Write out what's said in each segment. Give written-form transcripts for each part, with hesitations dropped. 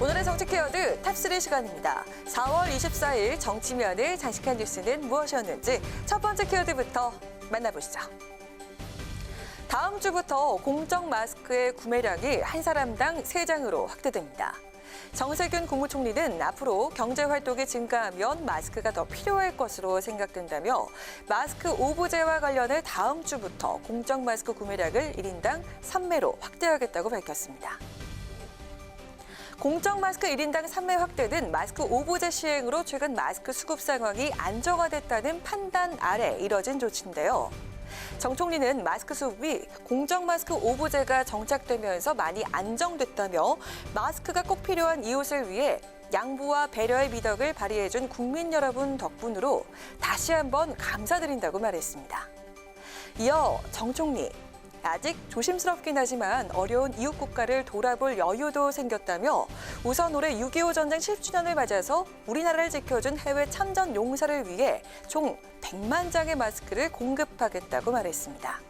오늘의 정치 키워드 탑3 시간입니다. 4월 24일 정치면을 장식한 뉴스는 무엇이었는지 첫 번째 키워드부터 만나보시죠. 다음 주부터 공적 마스크의 구매량이 한 사람당 3장으로 확대됩니다. 정세균 국무총리는 앞으로 경제활동이 증가하면 마스크가 더 필요할 것으로 생각된다며 마스크 오부제와 관련해 다음 주부터 공적 마스크 구매량을 1인당 3매로 확대하겠다고 밝혔습니다. 공적 마스크 1인당 3매 확대는 마스크 오부제 시행으로 최근 마스크 수급 상황이 안정화됐다는 판단 아래 이뤄진 조치인데요. 정 총리는 마스크 수급이 공적 마스크 오부제가 정착되면서 많이 안정됐다며 마스크가 꼭 필요한 이웃을 위해 양보와 배려의 미덕을 발휘해준 국민 여러분 덕분으로 다시 한번 감사드린다고 말했습니다. 이어 정 총리, 아직 조심스럽긴 하지만 어려운 이웃 국가를 돌아볼 여유도 생겼다며 우선 올해 6.25 전쟁 10주년을 맞아서 우리나라를 지켜준 해외 참전 용사를 위해 총 100만 장의 마스크를 공급하겠다고 말했습니다.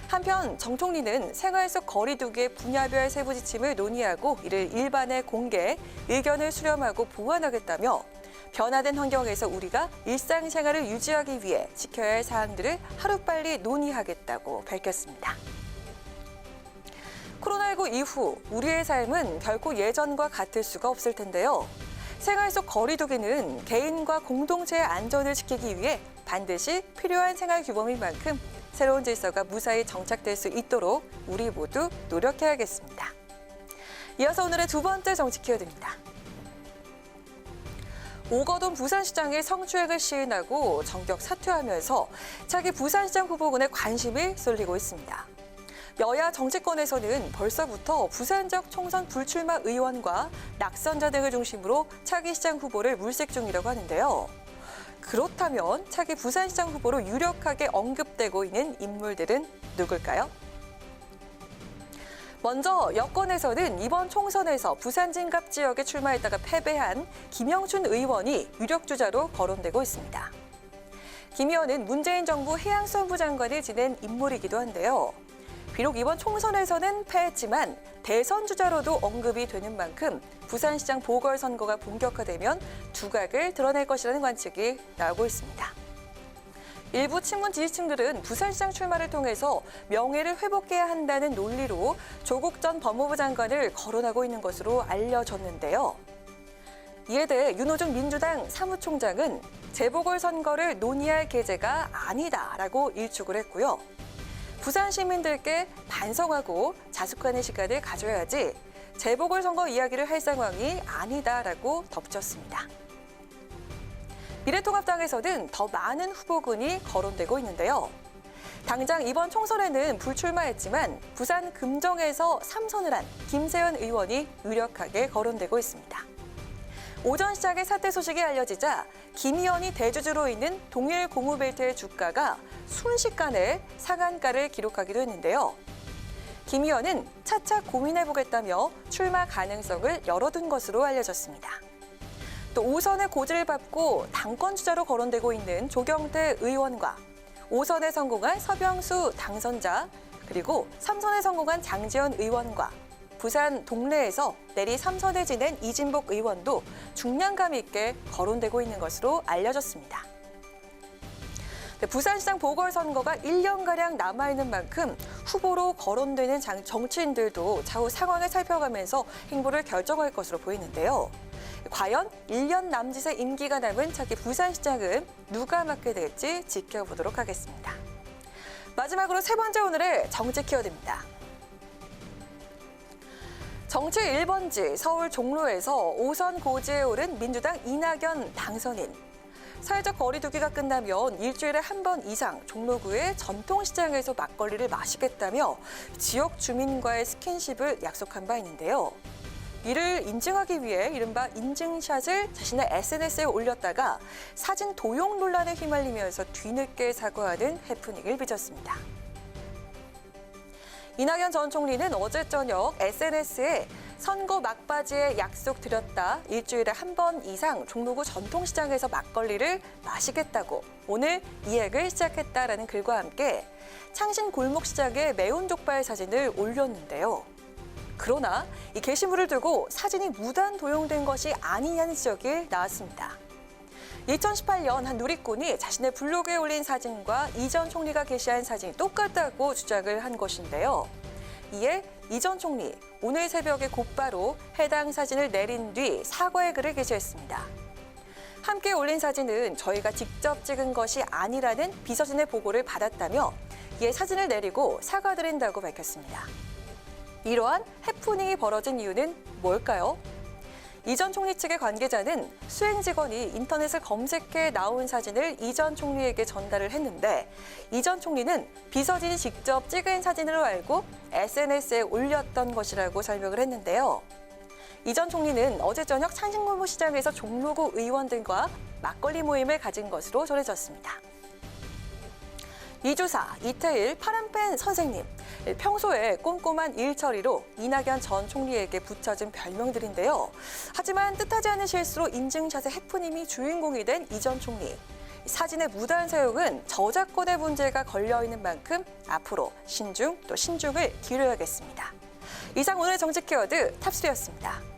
한편 정 총리는 생활 속 거리 두기의 분야별 세부 지침을 논의하고 이를 일반에 공개, 의견을 수렴하고 보완하겠다며 변화된 환경에서 우리가 일상생활을 유지하기 위해 지켜야 할 사항들을 하루빨리 논의하겠다고 밝혔습니다. 코로나19 이후 우리의 삶은 결코 예전과 같을 수가 없을 텐데요. 생활 속 거리 두기는 개인과 공동체의 안전을 지키기 위해 반드시 필요한 생활 규범인 만큼 새로운 질서가 무사히 정착될 수 있도록 우리 모두 노력해야겠습니다. 이어서 오늘의 두 번째 정치 키워드입니다. 오거돈 부산시장이 성추행을 시인하고 전격 사퇴하면서 차기 부산시장 후보군에 관심이 쏠리고 있습니다. 여야 정치권에서는 벌써부터 부산 지역 총선 불출마 의원과 낙선자 등을 중심으로 차기 시장 후보를 물색 중이라고 하는데요. 그렇다면 차기 부산시장 후보로 유력하게 언급되고 있는 인물들은 누굴까요? 먼저 여권에서는 이번 총선에서 부산 진갑 지역에 출마했다가 패배한 김영춘 의원이 유력 주자로 거론되고 있습니다. 김 의원은 문재인 정부 해양수산부 장관을 지낸 인물이기도 한데요. 비록 이번 총선에서는 패했지만 대선 주자로도 언급이 되는 만큼 부산시장 보궐선거가 본격화되면 두각을 드러낼 것이라는 관측이 나오고 있습니다. 일부 친문 지지층들은 부산시장 출마를 통해서 명예를 회복해야 한다는 논리로 조국 전 법무부 장관을 거론하고 있는 것으로 알려졌는데요. 이에 대해 윤호중 민주당 사무총장은 재보궐선거를 논의할 계제가 아니다라고 일축을 했고요. 부산 시민들께 반성하고 자숙하는 시간을 가져야지 재보궐선거 이야기를 할 상황이 아니다라고 덧붙였습니다. 미래통합당에서는 더 많은 후보군이 거론되고 있는데요. 당장 이번 총선에는 불출마했지만 부산 금정에서 3선을 한 김세현 의원이 유력하게 거론되고 있습니다. 오전 시장의 사퇴 소식이 알려지자 김 의원이 대주주로 있는 동일 고무벨트의 주가가 순식간에 상한가를 기록하기도 했는데요. 김 의원은 차차 고민해보겠다며 출마 가능성을 열어둔 것으로 알려졌습니다. 또 5선의 고지를 밟고 당권 주자로 거론되고 있는 조경태 의원과 5선에 성공한 서병수 당선자, 그리고 3선에 성공한 장지현 의원과 부산 동래에서 내리 3선에 지낸 이진복 의원도 중량감 있게 거론되고 있는 것으로 알려졌습니다. 부산시장 보궐선거가 1년가량 남아있는 만큼 후보로 거론되는 정치인들도 차후 상황을 살펴가면서 행보를 결정할 것으로 보이는데요. 과연 1년 남짓의 임기가 남은 차기 부산시장은 누가 맡게 될지 지켜보도록 하겠습니다. 마지막으로 세 번째 오늘의 정치 키워드입니다. 정치 1번지 서울 종로에서 5선 고지에 오른 민주당 이낙연 당선인. 사회적 거리 두기가 끝나면 일주일에 한 번 이상 종로구의 전통시장에서 막걸리를 마시겠다며 지역 주민과의 스킨십을 약속한 바 있는데요. 이를 인증하기 위해 이른바 인증샷을 자신의 SNS에 올렸다가 사진 도용 논란에 휘말리면서 뒤늦게 사과하는 해프닝을 빚었습니다. 이낙연 전 총리는 어제 저녁 SNS에 선거 막바지에 약속 드렸다. 일주일에 한 번 이상 종로구 전통시장에서 막걸리를 마시겠다고 오늘 이야기를 시작했다라는 글과 함께 창신 골목시장의 매운 족발 사진을 올렸는데요. 그러나 이 게시물을 두고 사진이 무단 도용된 것이 아니냐는 지적이 나왔습니다. 2018년 한 누리꾼이 자신의 블로그에 올린 사진과 이 전 총리가 게시한 사진이 똑같다고 주장을 한 것인데요. 이에 이 전 총리, 오늘 새벽에 곧바로 해당 사진을 내린 뒤 사과의 글을 게시했습니다. 함께 올린 사진은 저희가 직접 찍은 것이 아니라는 비서진의 보고를 받았다며 이에 사진을 내리고 사과드린다고 밝혔습니다. 이러한 해프닝이 벌어진 이유는 뭘까요? 이 전 총리 측의 관계자는 수행 직원이 인터넷을 검색해 나온 사진을 이 전 총리에게 전달을 했는데 이 전 총리는 비서진이 직접 찍은 사진으로 알고 SNS에 올렸던 것이라고 설명을 했는데요. 이 전 총리는 어제 저녁 창신골목시장에서 종로구 의원들과 막걸리 모임을 가진 것으로 전해졌습니다. 이주사, 이태일, 파란펜 선생님, 평소에 꼼꼼한 일처리로 이낙연 전 총리에게 붙여진 별명들인데요. 하지만 뜻하지 않은 실수로 인증샷의 해프닝이 주인공이 된 이 전 총리. 사진의 무단 사용은 저작권의 문제가 걸려있는 만큼 앞으로 신중을 기울여야겠습니다. 이상 오늘 정치 키워드 탑3였습니다.